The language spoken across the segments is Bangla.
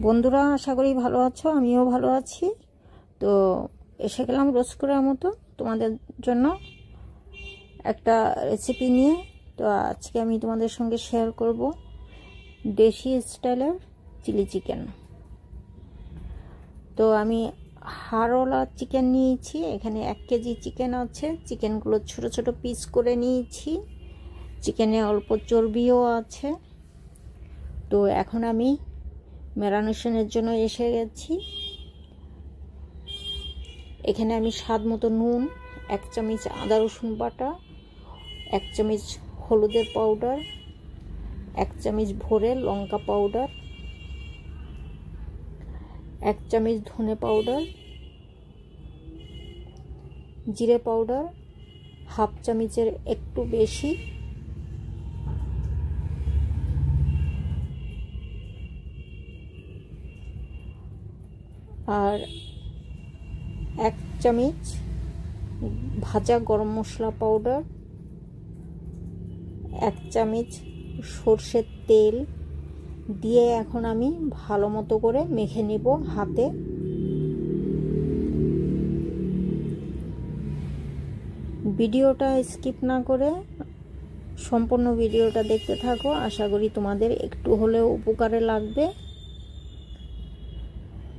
বন্ধুরা, আশা করি ভালো আছো। আমিও ভালো আছি। তো এসে গেলাম রোজ করার মতো তোমাদের জন্য একটা রেসিপি নিয়ে। তো আজকে আমি তোমাদের সঙ্গে শেয়ার করব দেশি স্টাইলের চিলি চিকেন। তো আমি হাড়ওয়ালা চিকেন নিয়েছি। এখানে 1 কেজি চিকেন আছে। চিকেনগুলো ছোট ছোট পিস করে নিয়েছি। চিকেনে অল্প চর্বিও আছে। তো এখন আমি ম্যারিনেশনের জন্য এসে গেছি। এখানে আমি স্বাদ মতো নুন, 1 চামচ আদা রসুন বাটা, 1 চামচ হলুদের পাউডার, 1 চামচ ভরে লঙ্কা পাউডার, 1 চামচ ধনে পাউডার, জিরে পাউডার 1/2 চামচের একটু বেশি, আর 1 চামচ ভাজা গরম মশলা পাউডার, 1 চামচ সরষের তেল দিয়ে এখন আমি ভালো মতো করে মেখে নিব হাতে। ভিডিওটা স্কিপ না করে সম্পূর্ণ ভিডিওটা দেখতে থাকো। আশা করি তোমাদের একটু হলেও উপকারে লাগবে।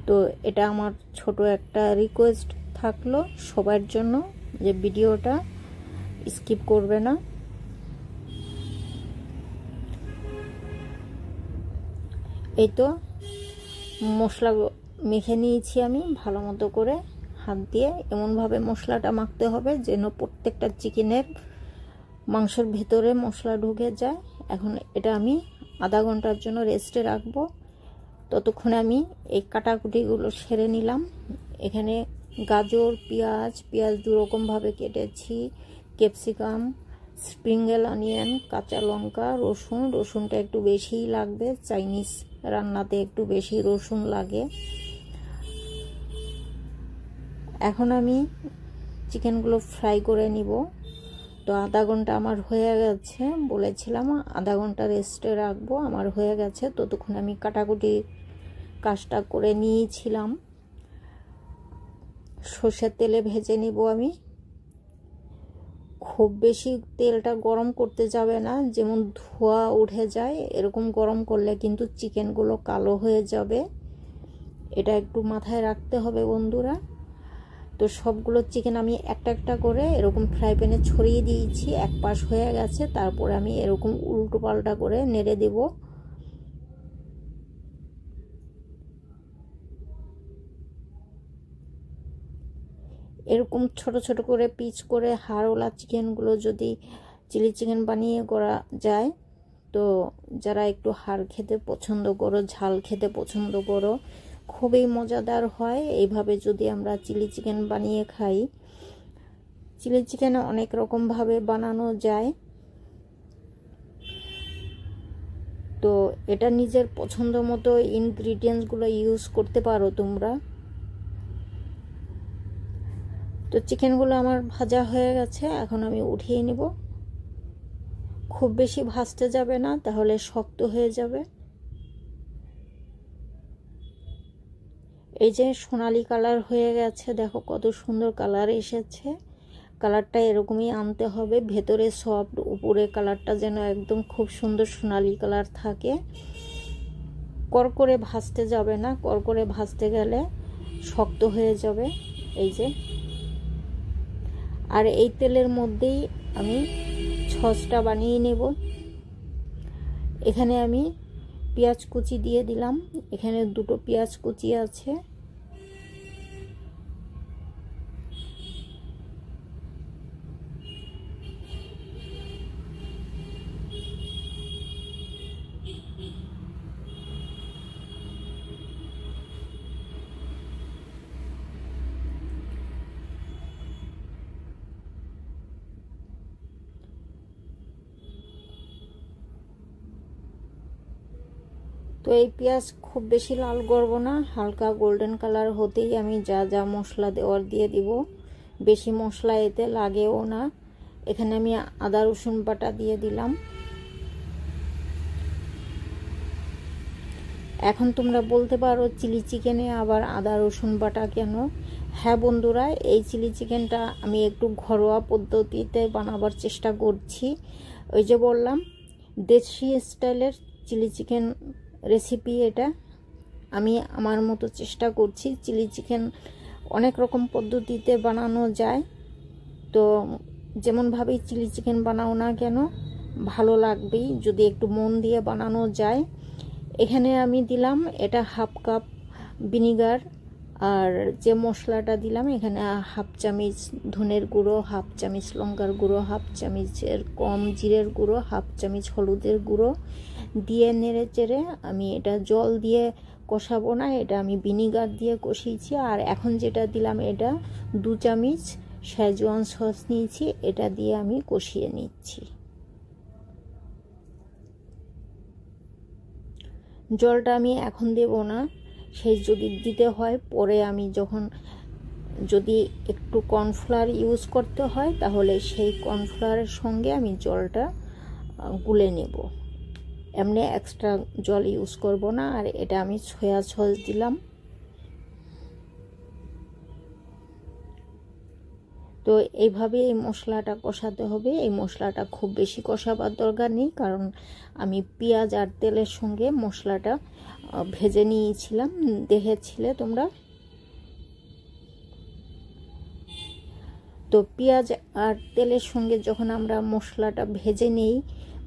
তো এটা আমার ছোট একটা রিকোয়েস্ট থাকলো সবার জন্য, যে ভিডিওটা স্কিপ করবে না। এই তো মশলা মেখে নিয়েছি আমি ভালো মতো করে হাত দিয়ে। এমনভাবে মশলাটা মাখতে হবে যেন প্রত্যেকটা চিকেনের মাংসের ভেতরে মশলা ঢুকে যায়। এখন এটা আমি আধা ঘন্টার জন্য রেস্টে রাখবো। ততক্ষণে আমি এই কাটাকুটিগুলো সেরে নিলাম। এখানে গাজর, পেঁয়াজ 2 রকমভাবে কেটেছি, ক্যাপসিকাম, স্প্রিংগেল অনিয়ন, কাঁচা লঙ্কা, রসুনটা একটু বেশিই লাগবে। চাইনিজ রান্নাতে একটু বেশি রসুন লাগে। এখন আমি চিকেনগুলো ফ্রাই করে নিব। তো আধা ঘন্টা আমার হয়ে গেছে, বলেছিলাম আধা ঘন্টা রেস্টে রাখবো। আমার হয়ে গেছে। ততক্ষণ আমি কাটাকুটি কাজটা করে নিয়েছিলাম। সর্ষের তেলে ভেজে নিব আমি। খুব বেশি তেলটা গরম করতে যাবে না, যেমন ধোঁয়া উঠে যায় এরকম গরম করলে কিন্তু চিকেনগুলো কালো হয়ে যাবে। এটা একটু মাথায় রাখতে হবে বন্ধুরা। তো সবগুলো চিকেন আমি একটা একটা করে এরকম ফ্রাই প্যানে ছড়িয়ে দিয়েছি। এক পাশ হয়ে গেছে, তারপরে আমি এরকম উল্টো পাল্টা করে নেড়ে দেব। এরকম ছোট ছোট করে পিস করে হাড়ওয়ালা চিকেনগুলো যদি চিলি চিকেন বানিয়ে করা যায়, তো যারা একটু হাড় খেতে পছন্দ করো, ঝাল খেতে পছন্দ করো, খুবই মজাদার হয়। এইভাবে যদি আমরা চিলি চিকেন বানিয়ে খাই। চিলি চিকেন অনেক রকমভাবে বানানো যায়। তো এটা নিজের পছন্দ মতো ইনগ্রিডিয়েন্টসগুলো ইউজ করতে পারো তোমরা। তো চিকেনগুলো আমার ভাজা হয়ে গেছে, এখন আমি উঠিয়ে নিব। খুব বেশি ভাজতে যাবে না, তাহলে শক্ত হয়ে যাবে। এই যে সোনালী কালার হয়ে গেছে, দেখো কত সুন্দর কালার এসেছে। কালারটা এরকমই আনতে হবে, ভেতরে সফট, উপরে কালারটা যেন একদম খুব সুন্দর সোনালী কালার থাকে। করকরে ভাজতে যাবে না, করকরে ভাজতে গেলে শক্ত হয়ে যাবে। এই যে, আর এই তেলের মধ্যেই আমি সসটা বানিয়ে নেব। এখানে আমি পেঁয়াজ কুচি দিয়ে দিলাম। এখানে 2টো পেঁয়াজ কুচি আছে। তো এই পেঁয়াজ খুব বেশি লাল করব না, হালকা গোল্ডেন কালার হতেই আমি যা যা মশলা দেওয়ার দিয়ে দিব। বেশি মশলা এতে লাগেও না। এখানে আমি আদা রসুন বাটা দিয়ে দিলাম। এখন তোমরা বলতে পারো চিলি চিকেনে আবার আদা রসুন বাটা কেন? হ্যাঁ বন্ধুরা, এই চিলি চিকেনটা আমি একটু ঘরোয়া পদ্ধতিতে বানাবার চেষ্টা করছি। ওই যে বললাম দেশি স্টাইলের চিলি চিকেন রেসিপি, এটা আমি আমার মতো চেষ্টা করছি। চিলি চিকেন অনেক রকম পদ্ধতিতে বানানো যায়, তো যেমনভাবেই চিলি চিকেন বানাও না কেন ভালো লাগবেই যদি একটু মন দিয়ে বানানো যায়। এখানে আমি দিলাম এটা হাফ কাপ ভিনিগার, আর যে মশলাটা দিলাম এখানে হাফ চামচ ধনের গুঁড়ো, হাফ চামচ লঙ্কার গুঁড়ো, হাফ চামচের কম জিরের গুঁড়ো, হাফ চামচ হলুদের গুঁড়ো দিয়ে নেড়ে চেড়ে আমি এটা জল দিয়ে কষাবো না, এটা আমি ভিনিগার দিয়ে কষিয়েছি। আর এখন যেটা দিলাম এটা 2 চামচ শেজওয়ান সস নিয়েছি, এটা দিয়ে আমি কষিয়ে নিচ্ছি। জলটা আমি এখন দেব না, সেই যদি দিতে হয় পরে আমি যখন যদি একটু কর্নফ্লাওয়ার ইউজ করতে হয় তাহলে সেই কর্নফ্লাওয়ারের সঙ্গে আমি জলটা গুলে নেব, এমনি এক্সট্রা জল ইউজ করব না। আর এটা আমি সয়া সস দিলাম। তো এইভাবে এই মশলাটা কষাতে হবে। এই মশলাটা খুব বেশি কষাবার দরকার নেই, কারণ আমি পেঁয়াজ আর তেলের সঙ্গে মশলাটা ভেজে নিয়েছিলাম, দেখেছিলে তোমরা। তো পেঁয়াজ আর তেলের সঙ্গে যখন আমরা মশলাটা ভেজে নেই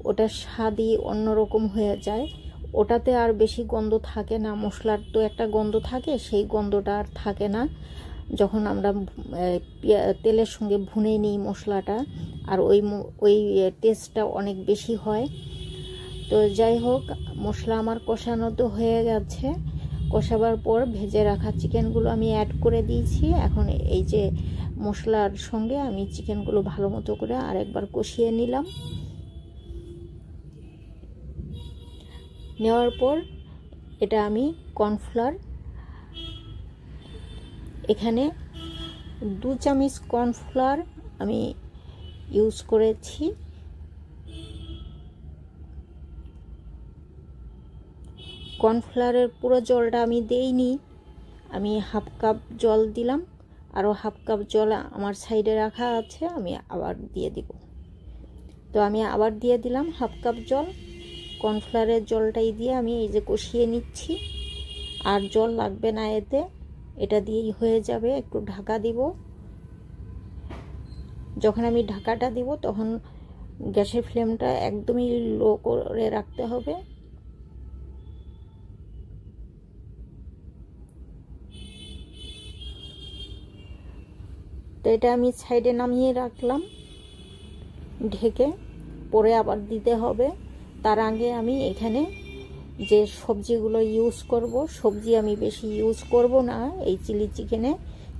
ওটা স্বাদই অন্যরকম হয়ে যায়, ওটাতে আর বেশি গন্ধ থাকে না। মশলার তো একটা গন্ধ থাকে, সেই গন্ধটা আর থাকে না যখন আমরা তেলের সঙ্গে ভুনে নিই মশলাটা, আর ওই টেস্টটা অনেক বেশি হয়। তো যাই হোক, মশলা আমার কষানো তো হয়ে গেছে। কষাবার পর ভেজে রাখা চিকেনগুলো আমি অ্যাড করে দিয়েছি। এখন এই যে মশলার সঙ্গে আমি চিকেনগুলো ভালো মতো করে আরেকবার কষিয়ে নিলাম। নেওয়ার পর এটা আমি কর্নফ্লাওয়ার, এখানে 2 চামচ কর্নফ্লাওয়ার আমি ইউজ করেছি। কর্নফ্লাওয়ারের পুরো জলটা আমি দেইনি, আমি হাফ কাপ জল দিলাম, আরও হাফ কাপ জল আমার সাইডে রাখা আছে, আমি আবার দিয়ে দিব। তো আমি আবার দিয়ে দিলাম হাফ কাপ জল। কর্নফ্লাওয়ারের জলটাই দিয়ে আমি এই যে কষিয়ে নিচ্ছি, আর জল লাগবে না এতে, এটা দিয়েই হয়ে যাবে। একটু ঢাকা দিব। যখন আমি ঢাকাটা দিব তখন গ্যাসের ফ্লেমটা একদমই লো করে রাখতে হবে। তো এটা আমি সাইডে নামিয়ে রাখলাম ঢেকে, পরে আবার দিতে হবে। তার আগে আমি এখানে যে সবজিগুলো ইউজ করব, সবজি আমি বেশি ইউজ করব না এই চিলি চিকেনে,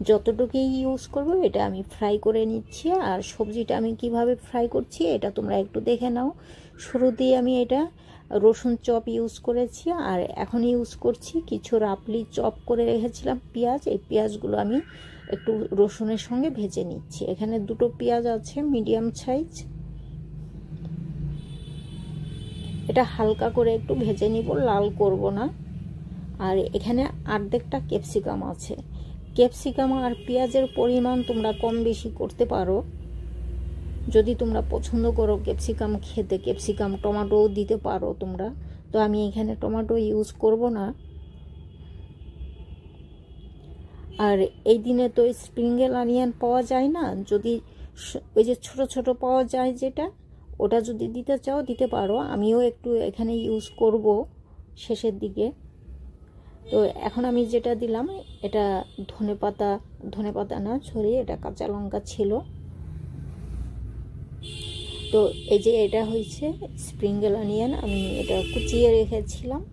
যতটুকুই ইউজ করব এটা আমি ফ্রাই করে নিচ্ছি। আর সবজিটা আমি কিভাবে ফ্রাই করছি এটা তোমরা একটু দেখে নাও। শুরুতেই আমি এটা রসুন চপ ইউজ করেছি, আর এখন ইউজ করছি কিছু রাফলি চপ করে রেখেছিলাম পেঁয়াজ। এই পেঁয়াজগুলো আমি একটু রসুনের সঙ্গে ভেজে নিচ্ছি। এখানে 2টো পেঁয়াজ আছে মিডিয়াম সাইজ, এটা হালকা করে একটু ভেজে নিব, লাল করব না। আর এখানে অর্ধেকটা ক্যাপসিকাম আছে। ক্যাপসিকাম আর পেঁয়াজের পরিমাণ তোমরা কম বেশি করতে পারো যদি তোমরা পছন্দ করো ক্যাপসিকাম খেতে। ক্যাপসিকাম টমেটোও দিতে পারো তোমরা, তো আমি এখানে টমেটো ইউজ করব না। আর এই দিনে তো স্প্রিংগেল অনিয়ন পাওয়া যায় না, যদি ওই যে ছোট ছোট পাওয়া যায় যেটা, ওটা যদি দিতে চাও দিতে পারো। আমিও একটু এখানে ইউজ করব শেষের দিকে। তো এখন আমি যেটা দিলাম এটা ধনেপাতা না, সরি, এটা কাঁচা লঙ্কা ছিল। তো এই যে এটা হয়েছে স্প্রিংগেল অনিয়ন, আমি এটা কুচিয়ে রেখেছিলাম।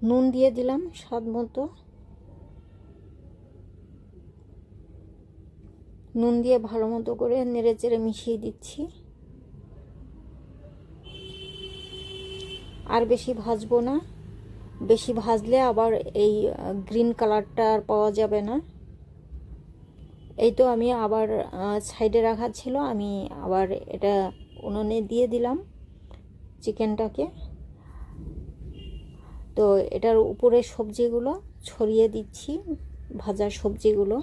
নুন দিয়ে দিলাম স্বাদ মতো। নুন দিয়ে ভালো মতো করে নেড়ে চেড়ে মিশিয়ে দিচ্ছি। আর বেশি ভাজবো না, বেশি ভাজলে আবার এই গ্রিন কালারটা আর পাওয়া যাবে না। এই তো আমি আবার সাইডে রাখা ছিল, আমি আবার এটা উনুনে দিয়ে দিলাম চিকেনটাকে। তো এটার উপরে সবজিগুলো ছড়িয়ে দিচ্ছি, ভাজা সবজিগুলো।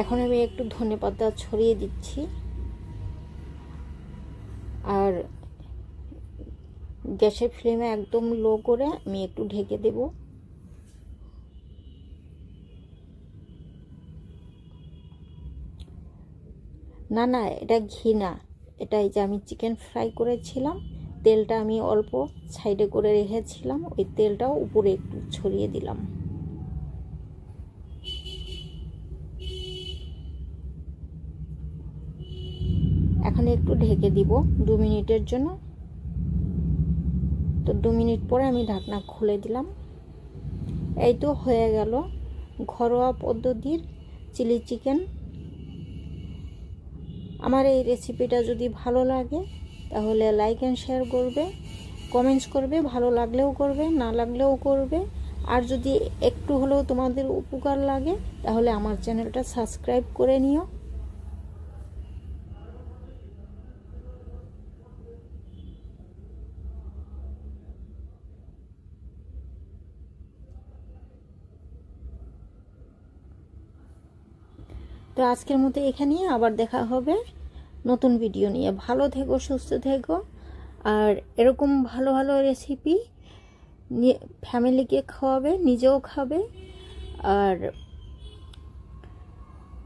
এখন আমি একটু ধনেপাতা ছড়িয়ে দিচ্ছি, আর গ্যাসের ফ্লেমে একদম লো করে আমি একটু ঢেকে দেব। না না, এটা ঘি না, এটা এই যে আমি চিকেন ফ্রাই করেছিলাম, তেলটা আমি অল্প সাইডে করে রেখেছিলাম, ওই তেলটাও উপরে একটু ছড়িয়ে দিলাম। এখন একটু ঢেকে দিব 2 মিনিটের জন্য। তো 2 মিনিট পরে আমি ঢাকনা খুলে দিলাম। এই তো হয়ে গেল ঘরোয়া পদ্ধতির চিলি চিকেন। আমার এই রেসিপিটা যদি ভালো লাগে তাহলে লাইক অ্যান্ড শেয়ার করবে, কমেন্টস করবে, ভালো লাগলেও করবে, না লাগলেও করবে। আর যদি একটু হলেও তোমাদের উপকার লাগে তাহলে আমার চ্যানেলটা সাবস্ক্রাইব করে নিও। তো আজকের মতো এখানেই, আবার দেখা হবে নতুন ভিডিও নিয়ে। ভালো থেকো, সুস্থ থেকো, আর এরকম ভালো ভালো রেসিপি ফ্যামিলিকে খাওয়াবে, নিজেও খাবে, আর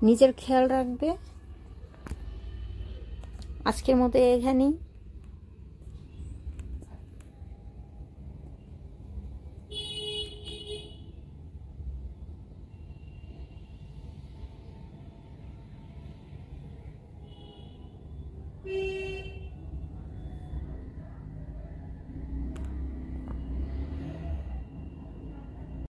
নিজের খেয়াল রাখবে। আজকের মতো এখানেই।